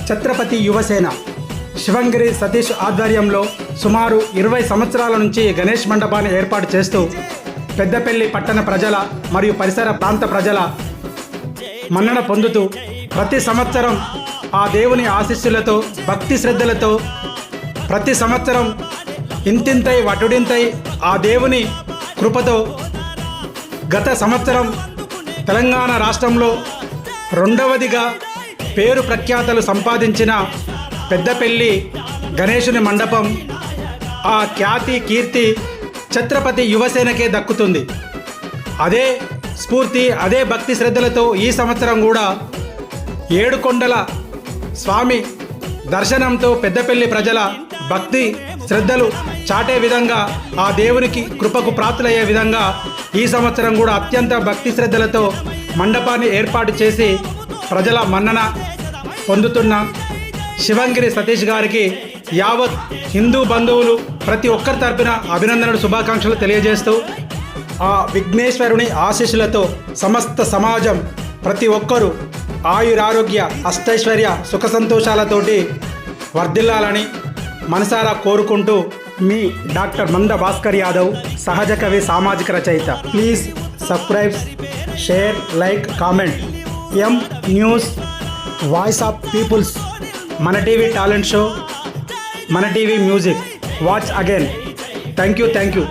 ఛత్రపతి యువసేన శివంగిరి సతీష్ ఆధ్వర్యంలో సుమారు 20 సంవత్సరాల నుంచి గణేష్ మండపాన్ని ఏర్పాటు చేస్తూ పెద్దపల్లి పట్టణ ప్రజల మరియు పరిసర ప్రాంత ప్రజల మన్నన పొందుతూ ప్రతి సంవత్సరం ఆ దేవుని ఆశీస్సులతో భక్తి శ్రద్ధలతో ప్రతి సంవత్సరం ఇంతింతై వటుడింతై ఆ దేవుని కృపతో గత సంవత్సరం తెలంగాణ రాష్ట్రంలో రెండవదిగా పేరు ప్రఖ్యాతలు సంపాదించిన పెద్దపల్లి గణేశుని మండపం ఆ ఖ్యాతి కీర్తి ఛత్రపతి యువసేనకే దక్కుతుంది. అదే స్ఫూర్తి అదే భక్తి శ్రద్ధలతో ఈ సంవత్సరం కూడా ఏడుకొండల స్వామి దర్శనంతో పెద్దపల్లి ప్రజల భక్తి శ్రద్ధలు చాటే విధంగా ఆ దేవునికి కృపకు ప్రాప్తులయ్యే విధంగా ఈ సంవత్సరం కూడా అత్యంత భక్తి శ్రద్ధలతో మండపాన్ని ఏర్పాటు చేసి ప్రజల మన్నన పొందుతున్న శివంగిరి సతీష్ గారికి యావత్ హిందూ బంధువులు ప్రతి ఒక్కరి తరపున అభినందనలు శుభాకాంక్షలు తెలియజేస్తూ ఆ విఘ్నేశ్వరుని ఆశీస్సులతో సమస్త సమాజం ప్రతి ఒక్కరూ ఆయురారోగ్య అష్టైశ్వర్య సుఖ సంతోషాలతోటి వర్ధిల్లాలని మనసారా కోరుకుంటూ మీ డాక్టర్ మంద భాస్కర్ యాదవ్, సహజ కవి, సామాజిక రచయిత. Please subscribe, share, like, comment. M news, voice of peoples, మన టీవీ టాలెంట్ షో, మన TV music. Watch again. Thank you.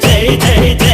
జై జై